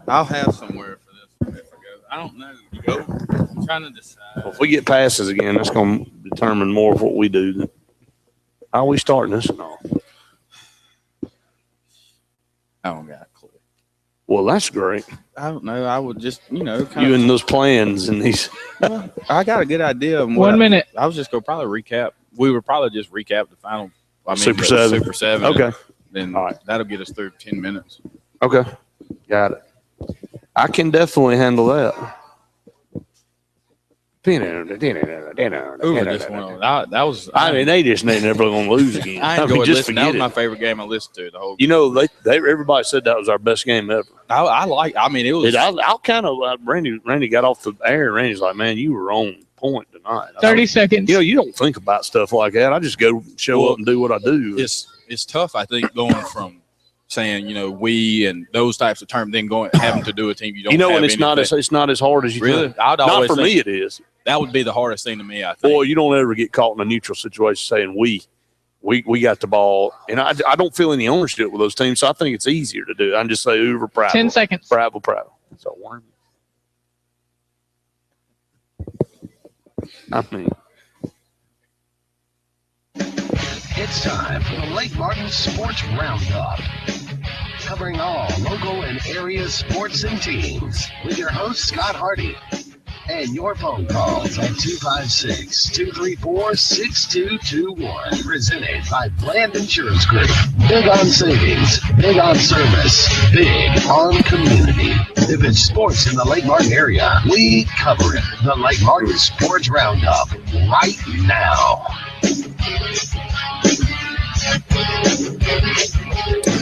I'll have somewhere for this if I go. I don't know. You go. I'm trying to decide. Well, if we get passes again, that's going to determine more of what we do. How are we starting this and all? I don't got a clue. Well, that's great. I don't know. I would just, You and those plans and these. I got a good idea. Of 1 minute. I was just going to probably recap. We would probably just recap the final. Super 7. Super 7. Okay. Then all right. That'll get us through 10 minutes. Okay. Got it. I can definitely handle that. Ooh, this one. That was. I mean, they just never going to lose again. I enjoyed listening. That was my favorite game I listened to the whole. You know, everybody said that was our best game ever. I mean, it was. I'll kind of Randy got off the air. Randy's like, man, you were on point tonight. 30 seconds. You know, you don't think about stuff like that. I just go show up and do what I do. It's tough, I think, going from saying, we and those types of terms, then having to do a team you don't. And it's not as hard as you really. think. Not for me, it is. That would be the hardest thing to me, I think. Boy, you don't ever get caught in a neutral situation saying we got the ball, and I don't feel any ownership with those teams, so I think it's easier to do. I'm just say Uber Prattle. 10 seconds. Prattle. So worm. I mean. It's time for the Lake Martin Sports Roundup, covering all local and area sports and teams, with your host, Scott Hardy. And your phone calls at 256-234-6221. Presented by Bland Insurance Group. Big on savings, big on service, big on community. If it's sports in the Lake Martin area, we cover it. The Lake Martin Sports Roundup, right now.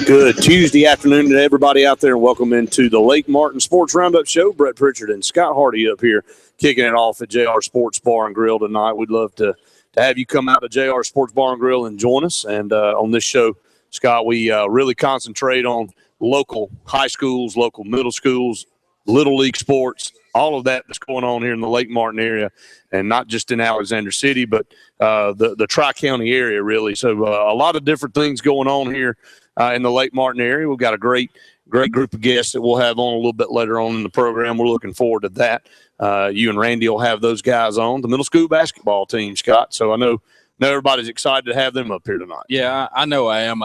Good Tuesday afternoon to everybody out there, and welcome into the Lake Martin Sports Roundup Show. Brett Pritchard and Scott Hardy up here kicking it off at JR Sports Bar and Grill tonight. We'd love to have you come out to JR Sports Bar and Grill and join us. And on this show, Scott, we really concentrate on local high schools, local middle schools, little league sports, all of that that's going on here in the Lake Martin area, and not just in Alexander City, but the Tri-County area, really. So a lot of different things going on here in the Lake Martin area. We've got a great group of guests that we'll have on a little bit later on in the program. We're looking forward to that. You and Randy will have those guys on, the middle school basketball team, Scott. So I know everybody's excited to have them up here tonight. Yeah, I know I am.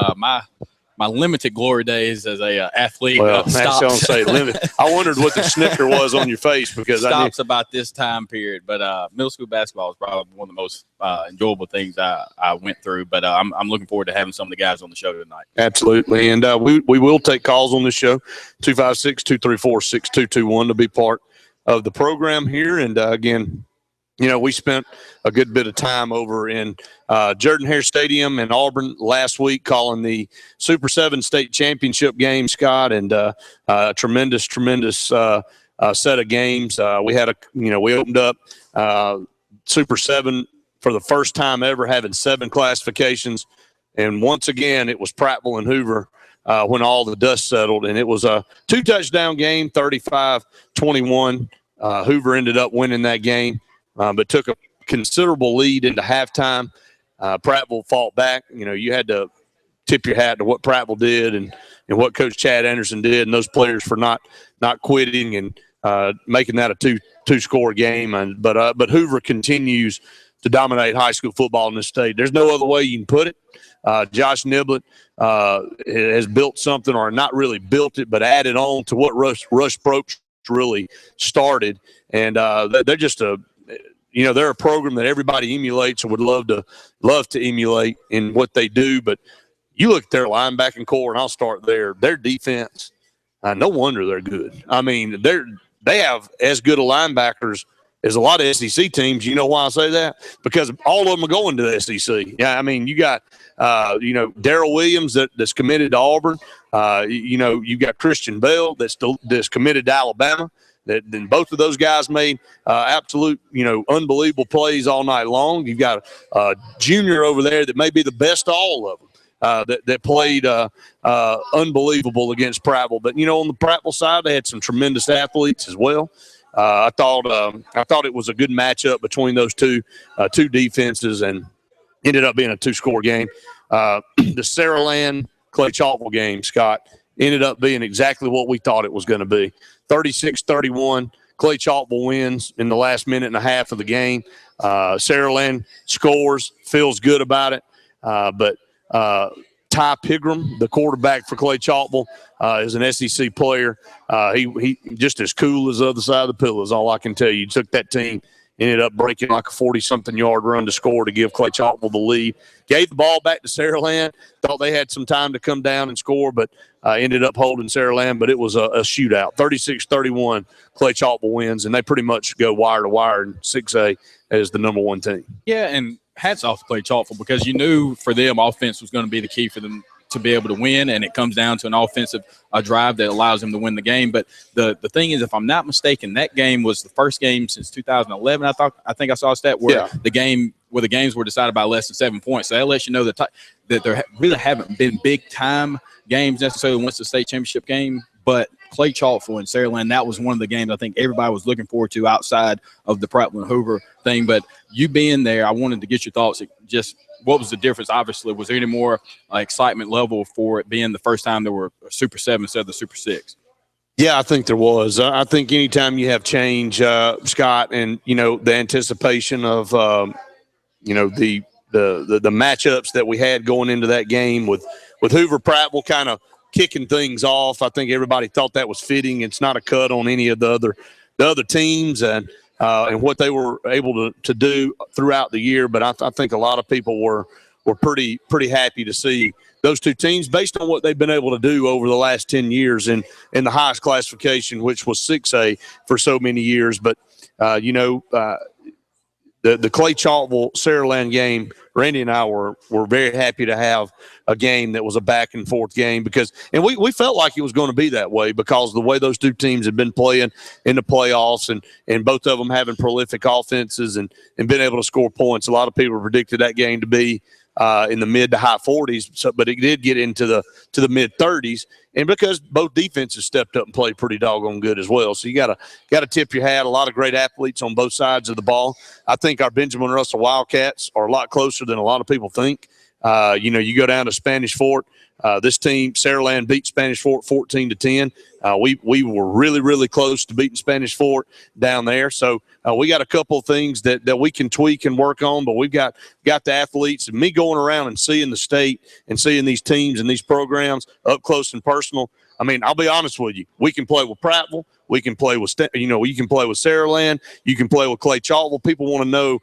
My limited glory days as a athlete. Well, that's what I'm saying. I wondered what the snicker was on your face because stops about this time period. But middle school basketball is probably one of the most enjoyable things I went through. But I'm looking forward to having some of the guys on the show tonight. Absolutely, and we will take calls on this show 256-234-6221 to be part of the program here. And again, we spent a good bit of time over in Jordan-Hare Stadium in Auburn last week calling the Super 7 state championship game, Scott, and a tremendous set of games. We had we opened up Super 7 for the first time ever, having 7 classifications. And once again, it was Prattville and Hoover when all the dust settled. And it was a 2-touchdown game, 35-21. Hoover ended up winning that game. But took a considerable lead into halftime. Prattville fought back. You had to tip your hat to what Prattville did and what Coach Chad Anderson did, and those players for not quitting and making that a two-score game. But Hoover continues to dominate high school football in this state. There's no other way you can put it. Josh Niblett has built something, or not really built it, but added on to what Rush Probst really started. And they're just they're a program that everybody emulates or would love to emulate in what they do. But you look at their linebacking core, and I'll start there. Their defense, no wonder they're good. I mean, they have as good a linebackers as a lot of SEC teams. You know why I say that? Because all of them are going to the SEC. Yeah, I mean, you got Darrell Williams that's committed to Auburn. You've got Christian Bell that's committed to Alabama. Then both of those guys made absolute, unbelievable plays all night long. You've got a junior over there that may be the best of all of them that played unbelievable against Prattville. But, on the Prattville side, they had some tremendous athletes as well. I thought it was a good matchup between those two defenses, and ended up being a 2-score game. The Saraland Clay Chalkville game, Scott, ended up being exactly what we thought it was going to be. 36-31. Clay Chalkville wins in the last minute and a half of the game. Saraland scores, feels good about it. But Ty Pigram, the quarterback for Clay Chalkville, is an SEC player. He just as cool as the other side of the pillow is all I can tell you. He took that team, ended up breaking like a 40-something yard run to score to give Clay Chalkville the lead. Gave the ball back to Saraland. Thought they had some time to come down and score, but ended up holding Saraland. But it was a shootout. 36-31, Clay Chalkville wins, and they pretty much go wire to wire in 6A as the number one team. Yeah, and hats off to Clay Chalkville because you knew for them offense was going to be the key for them to be able to win, and it comes down to an offensive drive that allows them to win the game. But the thing is, if I'm not mistaken, that game was the first game since 2011. I think I saw a stat where the games were decided by less than 7 points. So that lets you know that there really haven't been big time games necessarily once the state championship game. But Clay Chalkville and Saraland, that was one of the games I think everybody was looking forward to outside of the Prattville and Hoover thing. But you being there, I wanted to get your thoughts. Just what was the difference? Obviously, was there any more excitement level for it being the first time there were a Super 7 instead of the Super 6? Yeah, I think there was. I think anytime you have change, Scott, and the anticipation of the matchups that we had going into that game with Hoover Prattville kind of kicking things off. I think everybody thought that was fitting. It's not a cut on any of the other teams and what they were able to do throughout the year. But I think a lot of people were pretty happy to see those two teams based on what they've been able to do over the last 10 years in the highest classification, which was 6A for so many years. But the Clay Chalkville Saraland game, Randy and I were very happy to have a game that was a back and forth game and we felt like it was going to be that way because the way those two teams had been playing in the playoffs and both of them having prolific offenses and been able to score points. A lot of people predicted that game to be in the mid to high 40s, but it did get into the mid 30s, and because both defenses stepped up and played pretty doggone good as well. So you got to tip your hat. A lot of great athletes on both sides of the ball. I think our Benjamin Russell Wildcats are a lot closer than a lot of people think. You go down to Spanish Fort. This team, Saraland, beat Spanish Fort 14-10. We were really, really close to beating Spanish Fort down there. So we got a couple of things that we can tweak and work on, but we've got the athletes. And me going around and seeing the state and seeing these teams and these programs up close and personal, I mean, I'll be honest with you. We can play with Prattville. We can play with, you can play with Saraland. You can play with Clay Chalkville. People want to know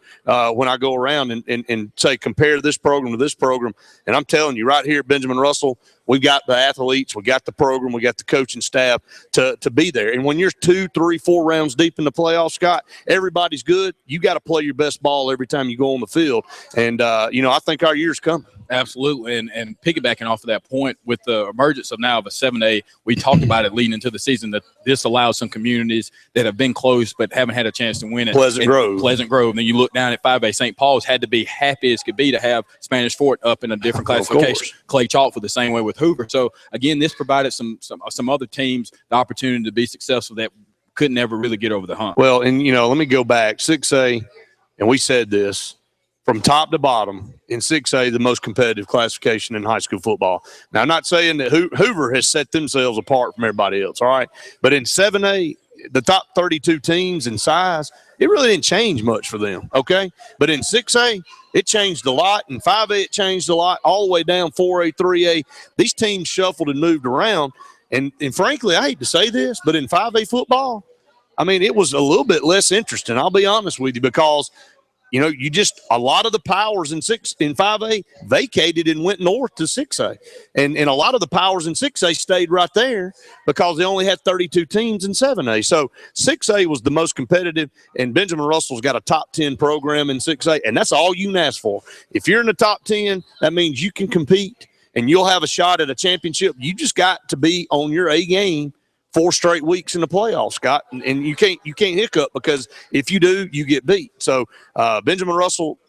when I go around and say, compare this program to this program. And I'm telling you right here at Benjamin Russell, we've got the athletes, we got the program, we got the coaching staff to be there. And when you're 2, 3, 4 rounds deep in the playoffs, Scott, everybody's good. You got to play your best ball every time you go on the field. And, I think our year's coming. Absolutely. And piggybacking off of that point, with the emergence of now of a 7A, we talked about it leading into the season that this allows some communities that have been close but haven't had a chance to win it. Pleasant Grove. And then you look down at 5A. St. Paul's had to be happy as could be to have Spanish Fort up in a different classification. Clay Chalkville the same way with Hoover. So, again, this provided some other teams the opportunity to be successful that couldn't ever really get over the hump. Well, and, let me go back. 6A, and we said this, from top to bottom, in 6A, the most competitive classification in high school football. Now, I'm not saying that Hoover has set themselves apart from everybody else, all right? But in 7A, the top 32 teams in size, it really didn't change much for them, okay? But in 6A, it changed a lot. In 5A, it changed a lot, all the way down 4A, 3A. These teams shuffled and moved around. And frankly, I hate to say this, but in 5A football, I mean, it was a little bit less interesting, I'll be honest with you, because – a lot of the powers in 5A vacated and went north to 6A. And a lot of the powers in 6A stayed right there because they only had 32 teams in 7A. So 6A was the most competitive, and Benjamin Russell's got a top 10 program in 6A, and that's all you can ask for. If you're in the top 10, that means you can compete and you'll have a shot at a championship. You just got to be on your A game 4 straight weeks in the playoffs, Scott, and you can't hiccup, because if you do, you get beat. So Benjamin Russell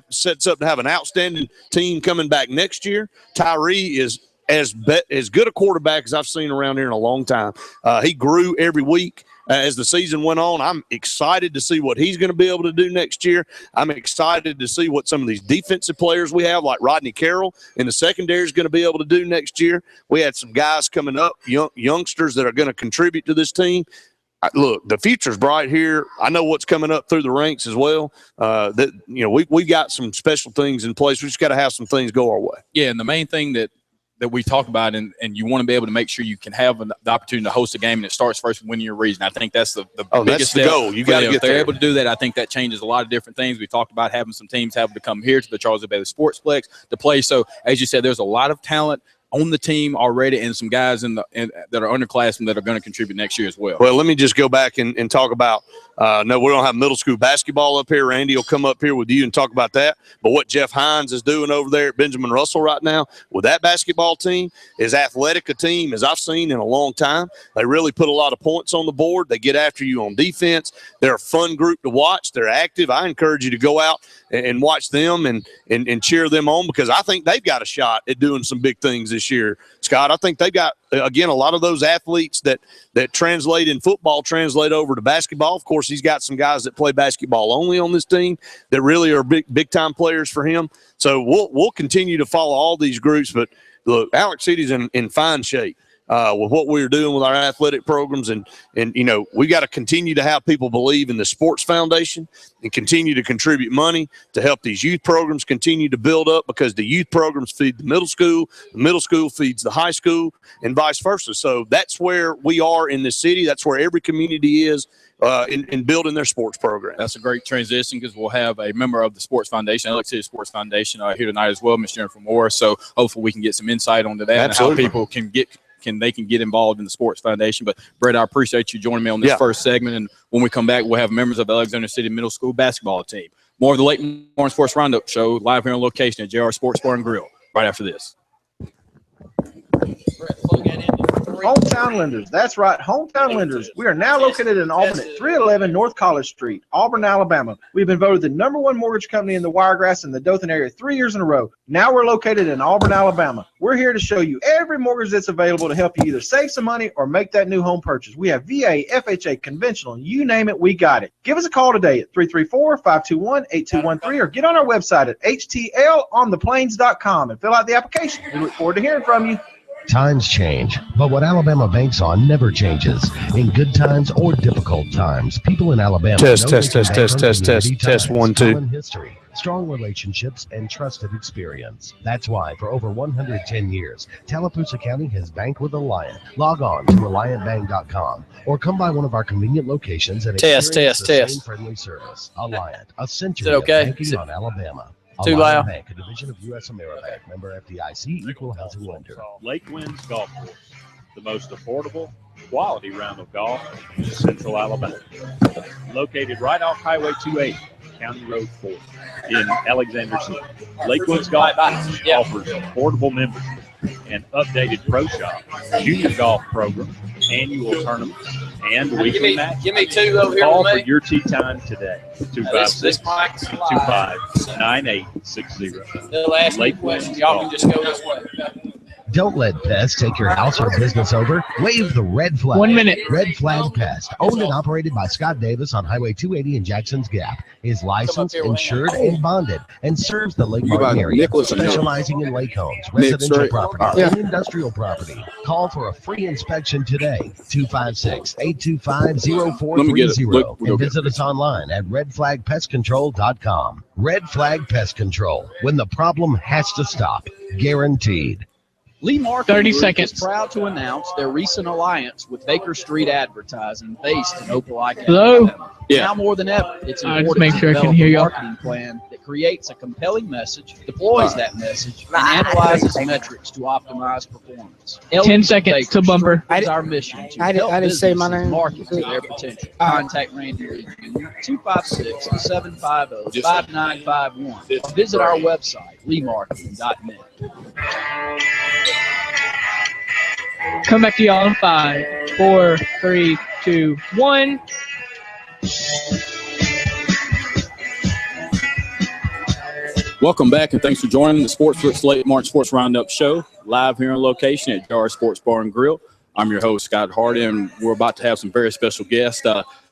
sets up to have an outstanding team coming back next year. Tyree is as good a quarterback as I've seen around here in a long time. He grew every week. as the season went on. I'm excited to see what he's going to be able to do next year. I'm excited to see what some of these defensive players we have, like Rodney Carroll in the secondary, is going to be able to do next year. We had some guys coming up, youngsters that are going to contribute to this team. Look, the future's bright here. I know what's coming up through the ranks as well. We got some special things in place. We just got to have some things go our way. Yeah, and the main thing that we talk about, and you want to be able to make sure you can have the opportunity to host a game, and it starts first with winning your reason. I think that's the biggest that's the goal. You got to get if they're there. able to do that, I think that changes a lot of different things. We talked about having some teams having to come here to the Charles Bailey Sportsplex to play. So, as you said, there's a lot of talent on the team already, and some guys that are underclassmen that are going to contribute next year as well. Well, let me just go back and talk about no, we don't have middle school basketball up here. Randy will come up here with you and talk about that. But what Jeff Hines is doing over there at Benjamin Russell right now with that basketball team is athletic a team as I've seen in a long time. They really put a lot of points on the board. They get after you on defense. They're a fun group to watch. They're active. I encourage you to go out and watch them and cheer them on, because I think they've got a shot at doing some big things this year, Scott. I think they've got, again, a lot of those athletes that translate in football translate over to basketball. Of course, he's got some guys that play basketball only on this team that really are big time players for him. So we'll continue to follow all these groups. But look, Alex City's in fine shape with what we're doing with our athletic programs, and we got to continue to have people believe in the Sports Foundation and continue to contribute money to help these youth programs continue to build up, because the youth programs feed the middle school feeds the high school, and vice versa. So that's where we are in this city. That's where every community is in building their sports program. That's a great transition, because we'll have a member of the Sports Foundation, Alex City Sports Foundation, here tonight as well, Ms. Jennifer Moore. So hopefully we can get some insight onto that. Absolutely. And how people can get involved in the Sports Foundation. But Brett, I appreciate you joining me on this first segment. And when we come back, we'll have members of the Alexander City Middle School basketball team. More of the Lake Martin Sports Roundup show live here on location at JR Sports Bar and Grill right after this. Hometown Lenders. That's right, Hometown Lenders. We are now located in Auburn at 311 North College Street, Auburn, Alabama. We've been voted the #1 mortgage company in the Wiregrass and the Dothan area 3 years in a row. Now we're located in Auburn, Alabama. We're here to show you every mortgage that's available to help you either save some money or make that new home purchase. We have VA, FHA, conventional, you name it, we got it. Give us a call today at 334-521-8213 or get on our website at htlontheplains.com and fill out the application. We look forward to hearing from you. Times change, but what Alabama banks on never changes. In good times or difficult times, people in Alabama test 1 2 history, strong relationships, and trusted experience. That's why for over 110 years, Tallapoosa County has banked with Alliant. Log on to AlliantBank.com or come by one of our convenient locations and experience the same friendly service. Alliant, a century of banking on Alabama. Too loud. Bank, a division of U.S. Ameribank, member FDIC, equal housing lender. Lake Winds Golf Course, the most affordable, quality round of golf in Central Alabama. Located right off Highway 280, County Road 4 in Alexander City. Lake Winds Golf Course offers affordable membership and updated pro shop, junior golf program, annual tournaments, and weekly matches. Give me two over here. Call for your tee time today. 256-225-9860. They'll ask me questions. Y'all can just go this way. Don't let pests take your house or business over. Wave the red flag. 1 minute. Red Flag Pest, owned and operated by Scott Davis on Highway 280 in Jackson's Gap, is licensed, insured, and bonded, and serves the Lake Martin area, specializing in lake homes, residential property, and industrial property. Call for a free inspection today, 256-825-0430, and visit us online at redflagpestcontrol.com. Red Flag Pest Control, when the problem has to stop, guaranteed. Lee Martin 30 seconds. is proud to announce their recent alliance with Baker Street Advertising, based in Opelika. Hello? Alabama. Now more than ever, it's important make sure I to can develop hear a y'all. marketing plan that creates a compelling message, deploys that message, and analyzes metrics to optimize performance. 10 seconds to bumper. It's our mission to I help didn't say my businesses name. market to their potential. Contact Randy Lee, 256-750-5951. Or visit our website, leemarketing.net. Come back to y'all in 5, 4, 3, 2, 1. Welcome back, and thanks for joining the Lake Martin Sports Roundup show live here on location at JR Sports Bar and Grill. I'm your host, Scott Hardy, and we're about to have some very special guests.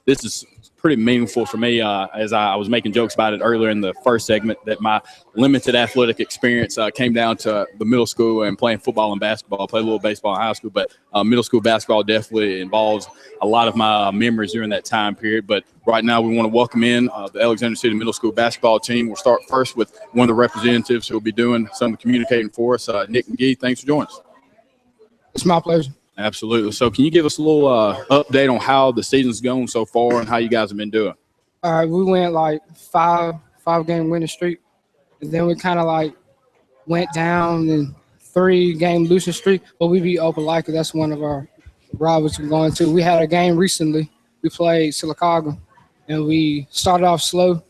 This is pretty meaningful for me, as I was making jokes about it earlier in the first segment, that my limited athletic experience came down to the middle school and playing football and basketball. I played a little baseball in high school, but middle school basketball definitely involves a lot of my memories during that time period. But right now we want to welcome in the Alexander City Middle School basketball team. We'll start first with one of the representatives who will be doing some of the communicating for us, Nick McGee. Thanks for joining us. It's my pleasure. Absolutely. So can you give us a little update on how the season's going so far and how you guys have been doing? All right, we went like five-game winning streak, and then we kind of like went down and 3-game losing streak. But we beat Opelika. That's one of our rivals we're going to. We had a game recently. We played Silicaga, and we started off slow.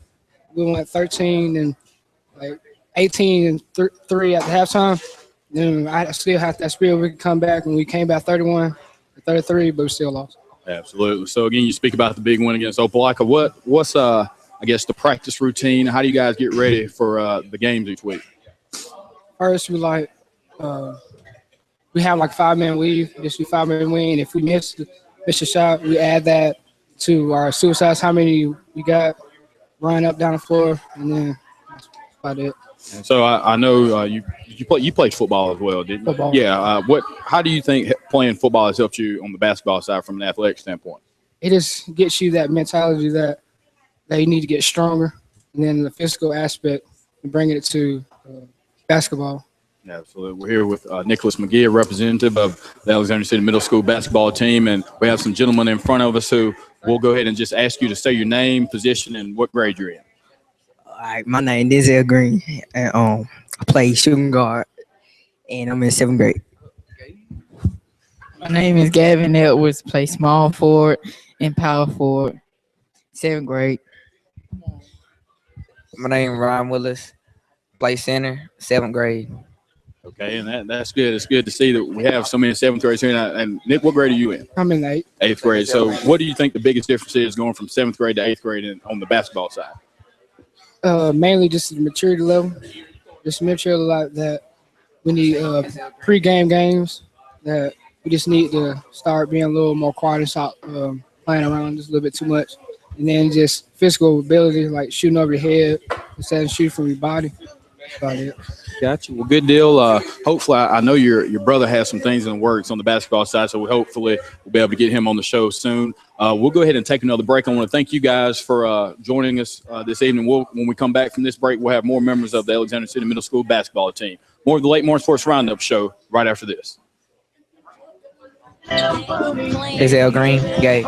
We went 13 and like 18 and 3 at the halftime. Then I still had that spirit. We could come back, and we came back 31-33, but we still lost. Absolutely. So again, you speak about the big win against Opelika. What's I guess the practice routine? How do you guys get ready for the games each week? First, we have like 5-man weave. Just do 5-man wing. If we miss a shot, we add that to our suicides. How many we got? Run up down the floor, and then that's about it. And so I know you played football as well, didn't you? Football. Yeah. How do you think playing football has helped you on the basketball side from an athletic standpoint? It just gets you that mentality that you need to get stronger, and then the physical aspect and bringing it to basketball. Absolutely. We're here with Nicholas McGee, a representative of the Alexander City Middle School basketball team, and we have some gentlemen in front of us who we'll go ahead and just ask you to say your name, position, and what grade you're in. All right, my name is Denzel Green, and I play shooting guard, and I'm in 7th grade. My name is Gavin Edwards, play small forward and power forward, 7th grade. My name is Ryan Willis, play center, 7th grade. Okay, and that's good. It's good to see that we have so many 7th graders here. And Nick, what grade are you in? I'm in 8th. 8th grade. So what do you think the biggest difference is going from 7th grade to 8th grade on the basketball side? Mainly just the maturity level. Just make sure like that we need pre-game games, that we just need to start being a little more quiet and stop playing around just a little bit too much. And then just physical ability, like shooting over your head instead of shooting from your body. That's about it. Gotcha. Well, good deal. Hopefully, I know your brother has some things in the works on the basketball side, so hopefully we'll be able to get him on the show soon. We'll go ahead and take another break. I want to thank you guys for joining us this evening. When we come back from this break, we'll have more members of the Alexander City Middle School basketball team. More of the Late Morning Sports Roundup show right after this. It's L Green, gay.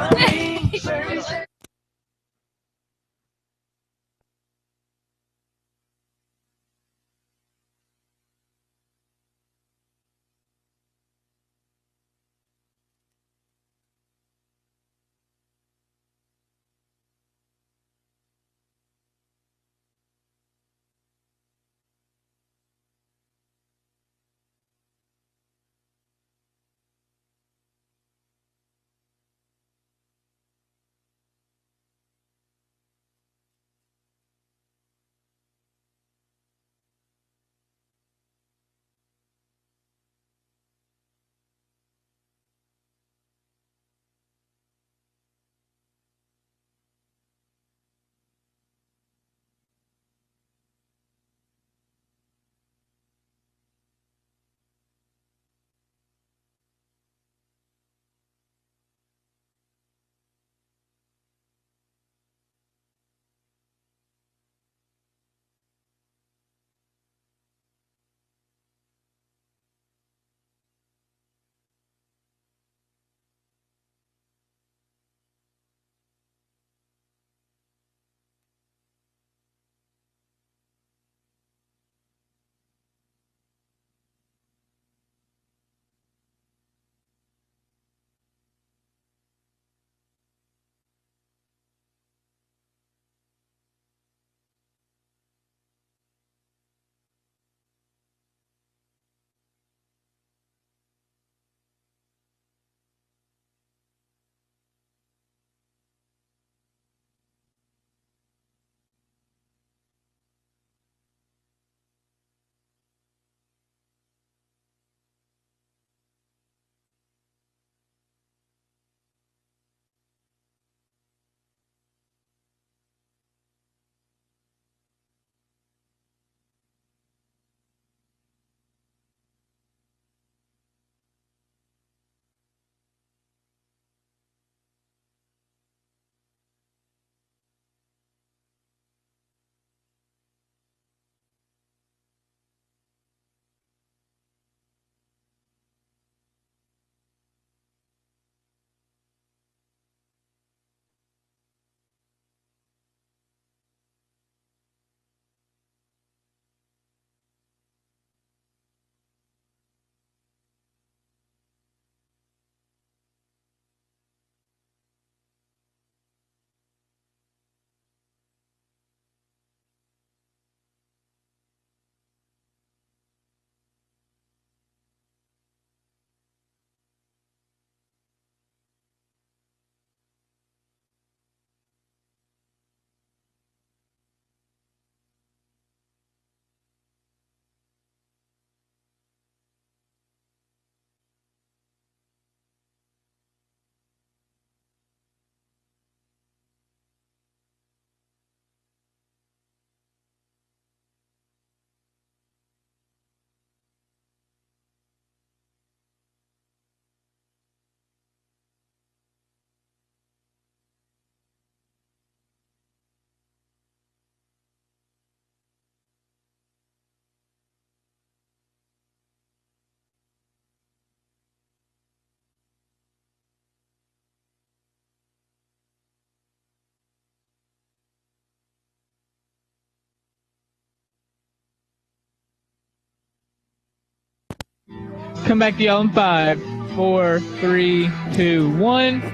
Come back to y'all in 5, 4, 3, 2, 1.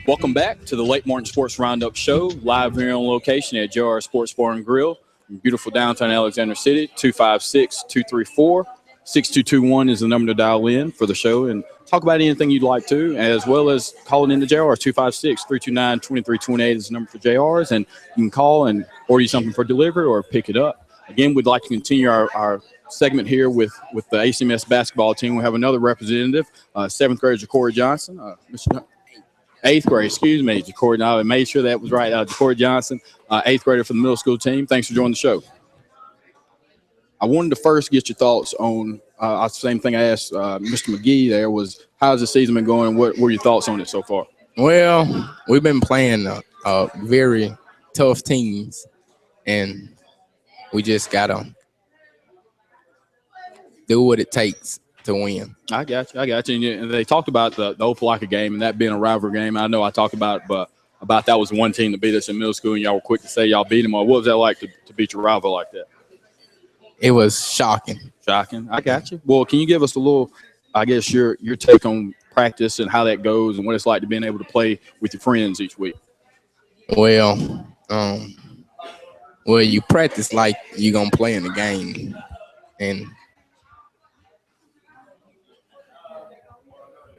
Welcome back to the Lake Martin Sports Roundup Show, live here on location at JR Sports Bar and Grill in beautiful downtown Alexander City. 256-234-6221 is the number to dial in for the show and talk about anything you'd like to, as well as calling in the JRs. 256-329-2328 is the number for JRs, and you can call and order you something for delivery or pick it up. Again, we'd like to continue our segment here with the ACMS basketball team. We have another representative, 7th grader Ja'Cory Johnson. Mr. 8th grade, excuse me, Ja'Cory. I made sure that was right. Ja'Cory Johnson, 8th grader for the middle school team. Thanks for joining the show. I wanted to first get your thoughts on the same thing I asked Mr. McGee there was, how's the season been going? What were your thoughts on it so far? Well, we've been playing very tough teams, and we just got to do what it takes to win. I got you. And they talked about the Opelika game and that being a rivalry game. I know I talked about it, but about that was one team that beat us in middle school, and y'all were quick to say y'all beat them. What was that like to beat your rival like that? It was shocking. Shocking. I got you. Well, can you give us a little, I guess, your take on practice and how that goes and what it's like to being able to play with your friends each week? Well, you practice like you're going to play in the game. And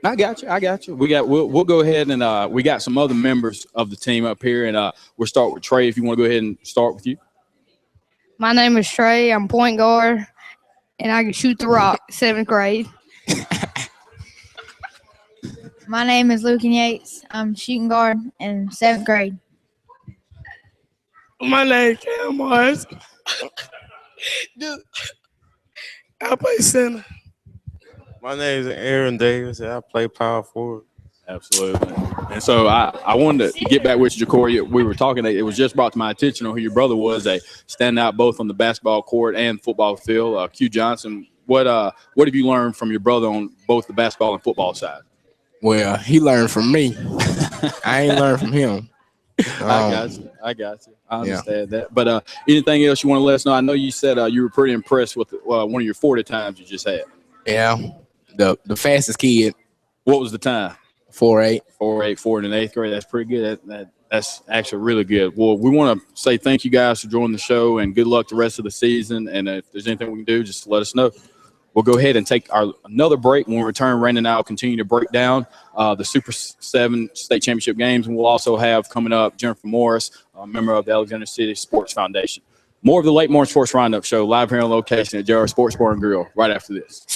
I got you. We'll go ahead and we got some other members of the team up here, and we'll start with Trey. If you want to go ahead and start with you. My name is Trey. I'm point guard, and I can shoot the rock. 7th grade. My name is Luke Yates. I'm shooting guard in 7th grade. My name is Cam Mars. I play center. My name is Aaron Davis, and I play power forward. Absolutely. And so I wanted to get back with you, Ja'Cory. We were talking, it was just brought to my attention on who your brother was, a standout both on the basketball court and football field. Q Johnson, what have you learned from your brother on both the basketball and football side? Well, he learned from me. I ain't learned from him. I got you. I understand that. But anything else you want to let us know? I know you said you were pretty impressed with one of your 40 times you just had. Yeah, the fastest kid. What was the time? 4.8. 4.8, 4 in the 8th grade. That's pretty good. That's actually really good. Well, we want to say thank you guys for joining the show and good luck the rest of the season. And if there's anything we can do, just let us know. We'll go ahead and take another break. When we return, Randy and I will continue to break down the Super 7 state championship games. And we'll also have coming up Jennifer Morris, a member of the Alexander City Sports Foundation. More of the Lake Martin Sports Roundup Show live here on location at JR Sports Bar and Grill right after this.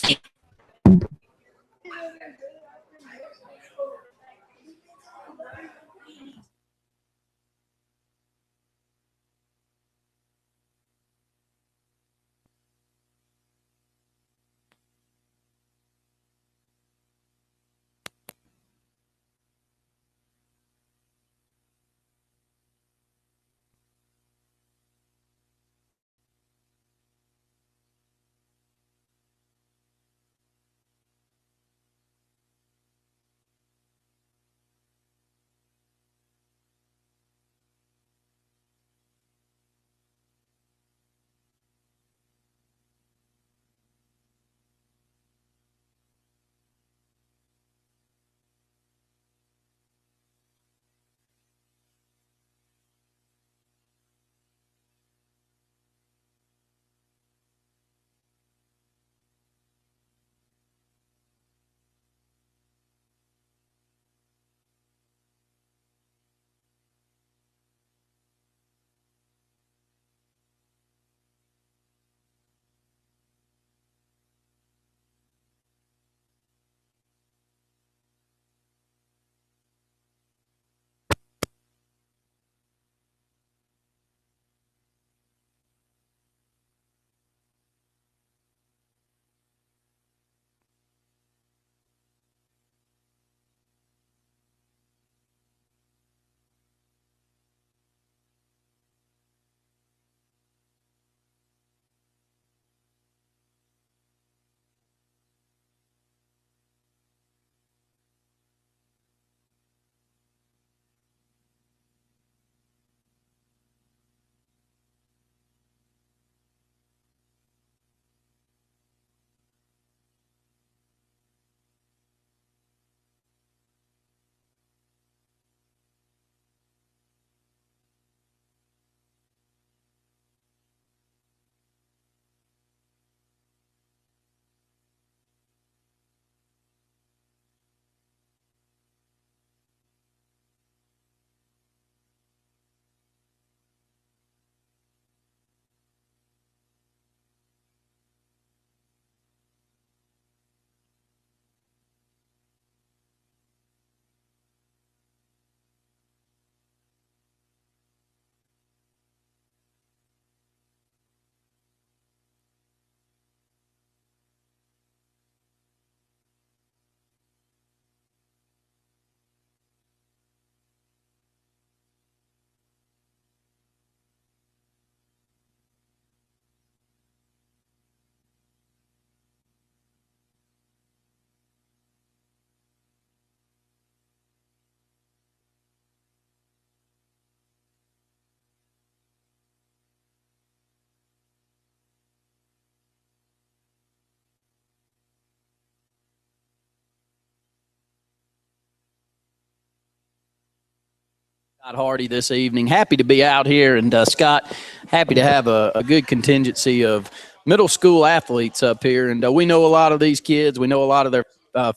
Hardy this evening. Happy to be out here, and Scott, happy to have a good contingency of middle school athletes up here. And we know a lot of these kids. We know a lot of their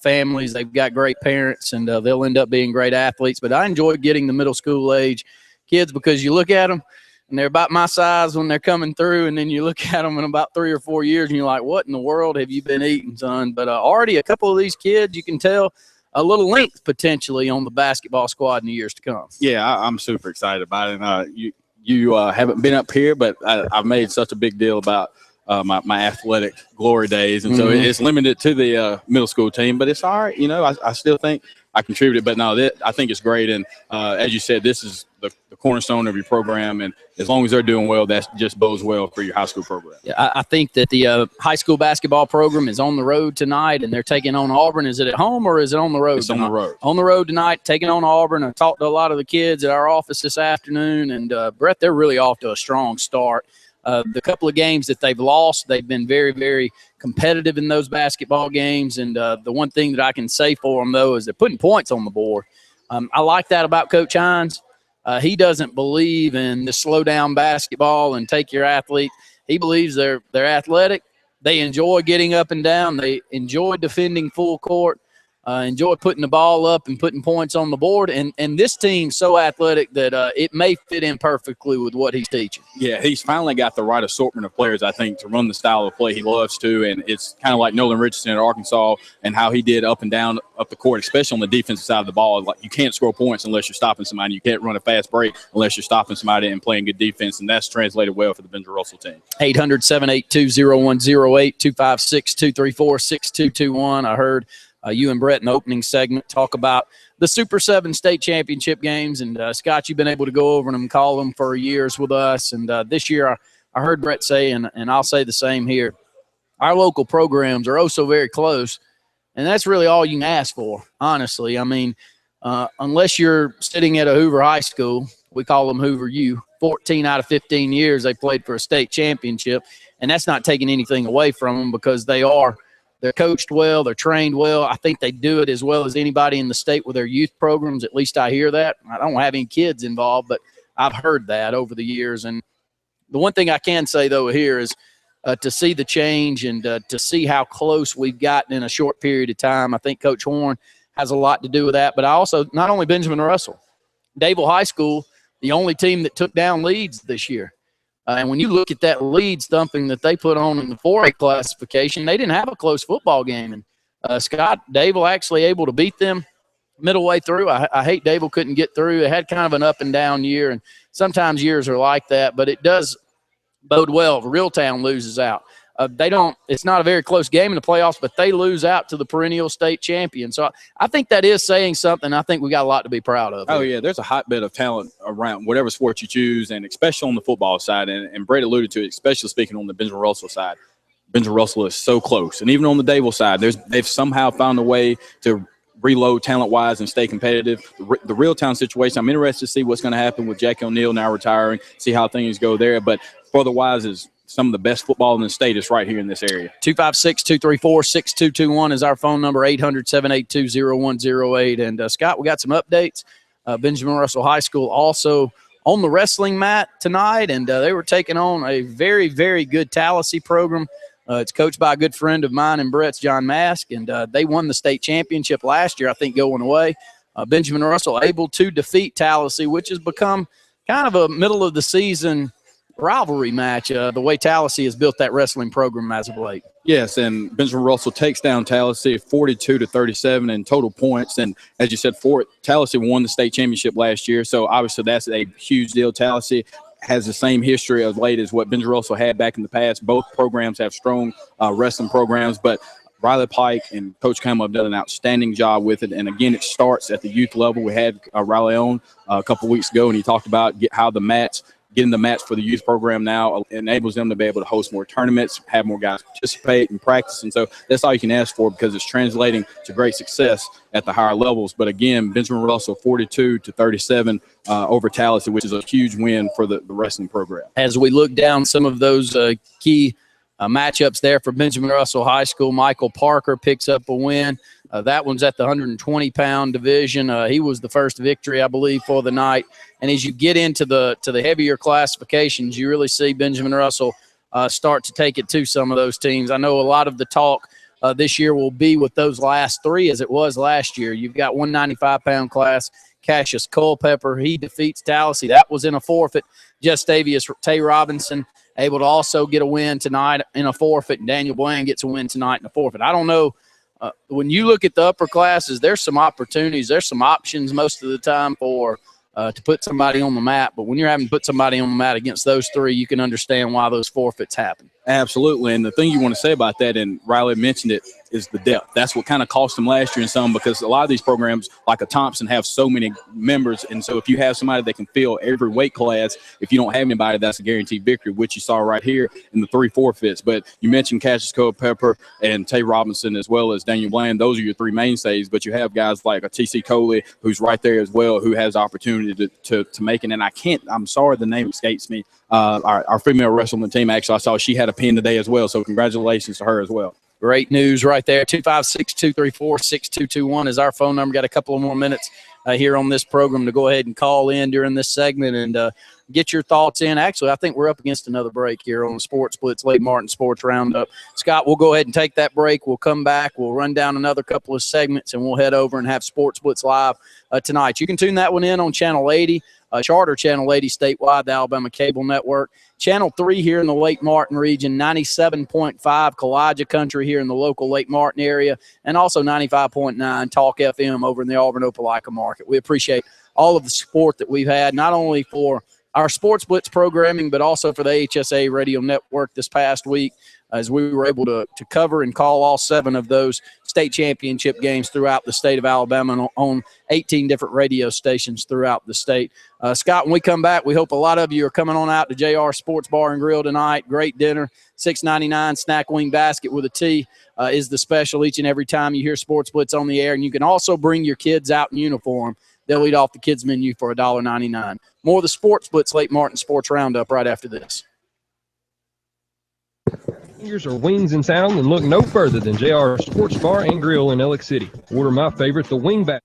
families. They've got great parents, and they'll end up being great athletes. But I enjoy getting the middle school age kids because you look at them, and they're about my size when they're coming through, and then you look at them in about 3 or 4 years, and you're like, what in the world have you been eating, son? But already a couple of these kids, you can tell a little length potentially on the basketball squad in the years to come. Yeah, I'm super excited about it. You haven't been up here, but I've made such a big deal about my athletic glory days, and so it's limited to the middle school team. But it's all right. I still think I contributed, but no, I think it's great. And as you said, this is the cornerstone of your program, and as long as they're doing well, that just bodes well for your high school program. Yeah, I think that the high school basketball program is on the road tonight, and they're taking on Auburn. Is it at home or is it on the road? It's on the road. On the road tonight, taking on Auburn. I talked to a lot of the kids at our office this afternoon, and Brett, they're really off to a strong start. The couple of games that they've lost, they've been very, very competitive in those basketball games. And the one thing that I can say for them, though, is they're putting points on the board. I like that about Coach Hines. He doesn't believe in the slow down basketball and take your athlete. He believes they're athletic. They enjoy getting up and down. They enjoy defending full court. Enjoy putting the ball up and putting points on the board. And this team's so athletic that it may fit in perfectly with what he's teaching. Yeah, he's finally got the right assortment of players, I think, to run the style of play he loves to. And it's kind of like Nolan Richardson at Arkansas and how he did up and down up the court, especially on the defensive side of the ball. Like, you can't score points unless you're stopping somebody. You can't run a fast break unless you're stopping somebody and playing good defense. And that's translated well for the Benjamin Russell team. 800-782-0108, 256-234-6221. I heard you and Brett in the opening segment talk about the Super 7 state championship games. And, Scott, you've been able to go over them and call them for years with us. And this year I heard Brett say, and I'll say the same here, our local programs are oh so very close. And that's really all you can ask for, honestly. I mean, unless you're sitting at a Hoover High School, we call them Hoover U, 14 out of 15 years they played for a state championship. And that's not taking anything away from them because they're coached well. They're trained well. I think they do it as well as anybody in the state with their youth programs. At least I hear that. I don't have any kids involved, but I've heard that over the years. And the one thing I can say, though, here is to see the change and to see how close we've gotten in a short period of time. I think Coach Horn has a lot to do with that. But I also, not only Benjamin Russell, Dable High School, the only team that took down leads this year. And when you look at that lead thumping that they put on in the 4A classification, they didn't have a close football game. And Scott, Dable actually able to beat them middle way through. I hate Dable couldn't get through. They had kind of an up and down year, and sometimes years are like that. But it does bode well if Reeltown loses out. It's not a very close game in the playoffs, but they lose out to the perennial state champion. So I think that is saying something. I think we got a lot to be proud of. Oh, yeah, there's a hotbed of talent around whatever sport you choose, and especially on the football side. And Brett alluded to it, especially speaking on the Benjamin Russell side. Benjamin Russell is so close. And even on the Dable side, they've somehow found a way to reload talent-wise and stay competitive. The Reeltown situation, I'm interested to see what's going to happen with Jackie O'Neal now retiring, see how things go there. But otherwise is some of the best football in the state is right here in this area. 256-234-6221 is our phone number, 800-782-0108. And, Scott, we got some updates. Benjamin Russell High School also on the wrestling mat tonight, and they were taking on a very, very good Tallahassee program. It's coached by a good friend of mine and Brett's, John Mask, and they won the state championship last year, I think, going away. Benjamin Russell able to defeat Tallahassee, which has become kind of a middle-of-the-season rivalry match, the way Tallahassee has built that wrestling program as of late. Yes, and Benjamin Russell takes down Tallahassee 42-37 in total points. And as you said, Tallahassee won the state championship last year, so obviously that's a huge deal. Tallahassee has the same history of late as what Benjamin Russell had back in the past. Both programs have strong wrestling programs, but Riley Pike and Coach Campbell have done an outstanding job with it. And, again, it starts at the youth level. We had Riley on a couple weeks ago, and he talked about how getting the mats for the youth program now enables them to be able to host more tournaments, have more guys participate and practice. And so that's all you can ask for because it's translating to great success at the higher levels. But, again, Benjamin Russell 42-37 over Tallahassee, which is a huge win for the wrestling program. As we look down some of those key matchups there for Benjamin Russell High School. Michael Parker picks up a win. That one's at the 120-pound division. He was the first victory, I believe, for the night. And as you get into the heavier classifications, you really see Benjamin Russell start to take it to some of those teams. I know a lot of the talk this year will be with those last three as it was last year. You've got 195-pound class, Cassius Culpepper. He defeats Tallahassee. That was in a forfeit. Justavius Tay Robinson able to also get a win tonight in a forfeit, and Daniel Bland gets a win tonight in a forfeit. I don't know. When you look at the upper classes, there's some opportunities. There's some options most of the time for to put somebody on the mat. But when you're having to put somebody on the mat against those three, you can understand why those forfeits happen. Absolutely. And the thing you want to say about that, and Riley mentioned it, is the depth. That's what kind of cost them last year in some, because a lot of these programs, like a Thompson, have so many members. And so if you have somebody that can fill every weight class, if you don't have anybody, that's a guaranteed victory, which you saw right here in the 3 forfeits. But you mentioned Cassius Culpepper and Tay Robinson as well as Daniel Bland. Those are your 3 mainstays. But you have guys like a TC Coley, who's right there as well, who has opportunity to make it. And I'm sorry, the name escapes me. Our female wrestling team, actually, I saw she had a pin today as well. So congratulations to her as well. Great news right there. 256-234-6221 is our phone number. Got a couple of more minutes here on this program to go ahead and call in during this segment and get your thoughts in. Actually, I think we're up against another break here on the Sports Blitz Lake Martin Sports Roundup. Scott, we'll go ahead and take that break. We'll come back. We'll run down another couple of segments, and we'll head over and have Sports Blitz live tonight. You can tune that one in on Channel 80. Charter Channel 80 statewide, the Alabama Cable Network. Channel 3 here in the Lake Martin region, 97.5 Kowaliga Country here in the local Lake Martin area, and also 95.9 Talk FM over in the Auburn-Opelika market. We appreciate all of the support that we've had, not only for our Sports Blitz programming, but also for the HSA radio network this past week, as we were able to cover and call all 7 of those state championship games throughout the state of Alabama on 18 different radio stations throughout the state. Scott, when we come back, we hope a lot of you are coming on out to JR Sports Bar and Grill tonight. Great dinner, $6.99 snack wing basket with a tea is the special each and every time you hear Sports Blitz on the air. And you can also bring your kids out in uniform. They'll eat off the kids' menu for $1.99. More of the Sports Blitz Lake Martin Sports Roundup right after this. Fingers are wings and sound, and look no further than JR Sports Bar and Grill in Ellick City. Order my favorite, the wingback.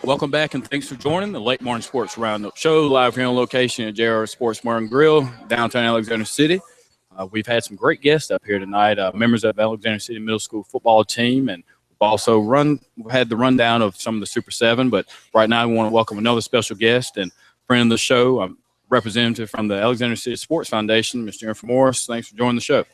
Welcome back, and thanks for joining the Lake Martin Sports Roundup Show, live here on location at JR Sports Bar and Grill, downtown Alexander City. We've had some great guests up here tonight, members of Alexander City Middle School football team, and we've also had the rundown of some of the Super 7, but right now we want to welcome another special guest and friend of the show, representative from the Alexander City Sports Foundation, Mr. Jennifer Morris. Thanks for joining the show.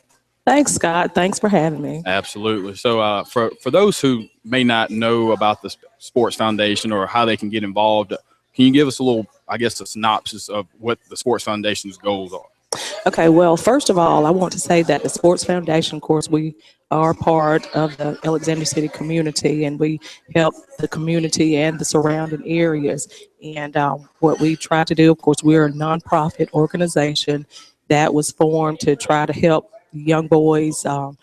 Thanks, Scott. Thanks for having me. Absolutely. So for those who may not know about the Sports Foundation or how they can get involved, can you give us a little, I guess, a synopsis of what the Sports Foundation's goals are? Okay, well, first of all, I want to say that the Sports Foundation, of course, we are part of the Alexander City community, and we help the community and the surrounding areas. And what we try to do, of course, we're a nonprofit organization that was formed to try to help young boys, the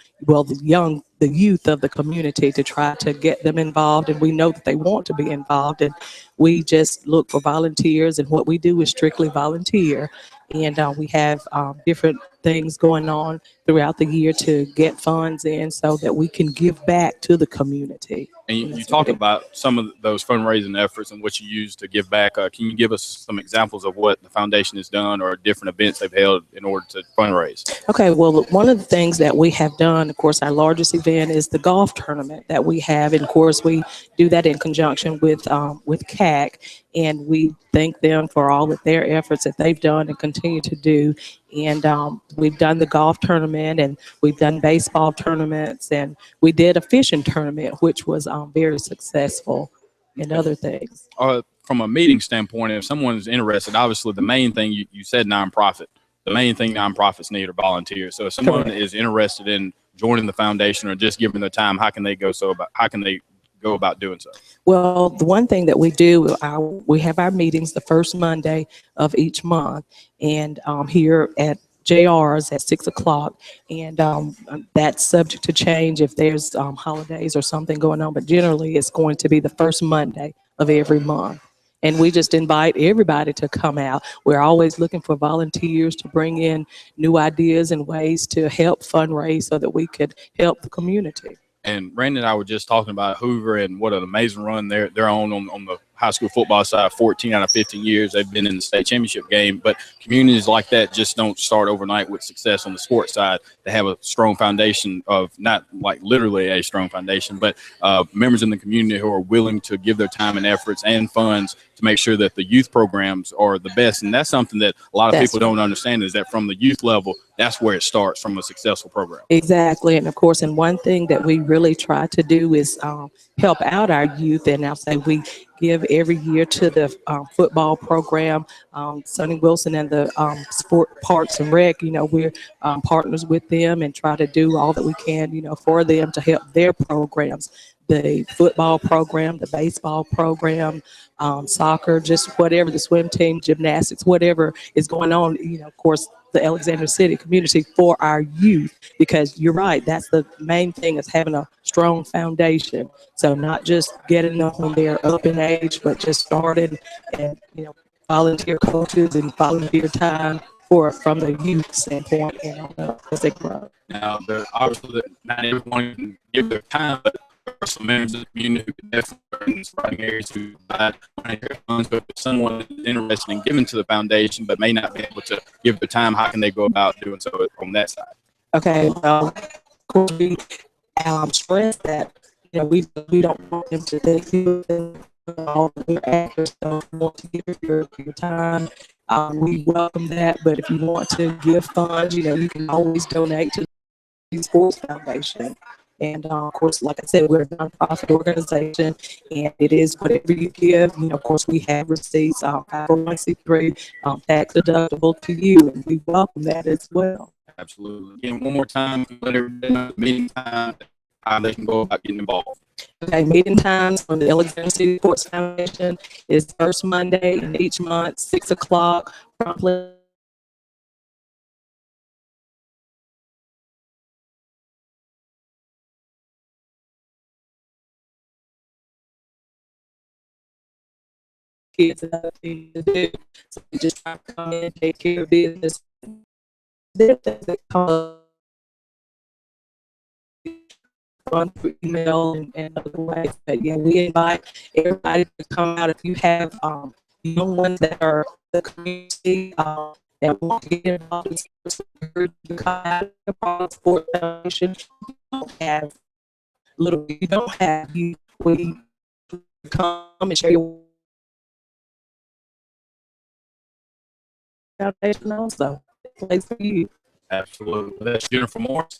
youth of the community, to try to get them involved. And we know that they want to be involved, and we just look for volunteers, and what we do is strictly volunteer. And we have different things going on throughout the year to get funds in so that we can give back to the community. And you talked about some of those fundraising efforts and what you use to give back. Can you give us some examples of what the foundation has done or different events they've held in order to fundraise? Okay, well, one of the things that we have done, of course, our largest event is the golf tournament that we have. And of course, we do that in conjunction with CAC, and we thank them for all of their efforts that they've done and continue to do. And we've done the golf tournament, and we've done baseball tournaments, and we did a fishing tournament, which was very successful, and other things. From a meeting standpoint, if someone is interested, obviously the main thing you said nonprofit. The main thing nonprofits need are volunteers. So if someone is interested in joining the foundation or just giving their time, how can they go about doing so? Well, the one thing that we do, we have our meetings the first Monday of each month, and here at JR's at 6 o'clock, and that's subject to change if there's holidays or something going on, but generally it's going to be the first Monday of every month. And we just invite everybody to come out. We're always looking for volunteers to bring in new ideas and ways to help fundraise so that we could help the community. And Randy and I were just talking about Hoover and what an amazing run they're on the high school football side. 14 out of 15 years they've been in the state championship game. But communities like that just don't start overnight with success on the sports side. They have a strong foundation of, not like literally a strong foundation, but members in the community who are willing to give their time and efforts and funds to make sure that the youth programs are the best. And that's something that a lot of people don't understand, is that from the youth level, that's where it starts, from a successful program. Exactly. And of course, and one thing that we really try to do is help out our youth. And I'll say we give every year to the football program, Sonny Wilson and the Sport Parks and Rec. We're partners with them and try to do all that we can, for them to help their programs. The football program, the baseball program, soccer, just whatever, the swim team, gymnastics, whatever is going on, of course, the Alexander City community for our youth, because you're right, that's the main thing, is having a strong foundation. So not just getting them when they're up in age, but just starting and, volunteer coaches and volunteer time from the youth standpoint and as they grow. Now, obviously not everyone can give their time, but there are some members of the community who can definitely in surrounding areas who provide monetary funds. But if someone is interested in giving to the foundation but may not be able to give their time, how can they go about doing so on that side? Okay, well, of course, we stress that we don't want them to take all their actors. Don't want to give your time. We welcome that, but if you want to give funds, you can always donate to the Sports Foundation. And of course, like I said, we're a nonprofit organization, and it is whatever you give. Of course, we have receipts, 501c3, tax deductible to you, and we welcome that as well. Absolutely. Again, one more time, let everybody know the meeting time, how they can go about getting involved. Okay, meeting times from the Alexander City Sports Foundation is first Monday in each month, 6 o'clock, promptly. Kids and other things to do. So we just try to come in and take care of business. There are things that come up fun through email and other ways. But yeah, we invite everybody to come out. If you have young ones that are the community that want to get involved in sports, you come out of the Sports Foundation. You don't have we come and share your foundation also. Place for you. Absolutely. That's Jennifer Morris.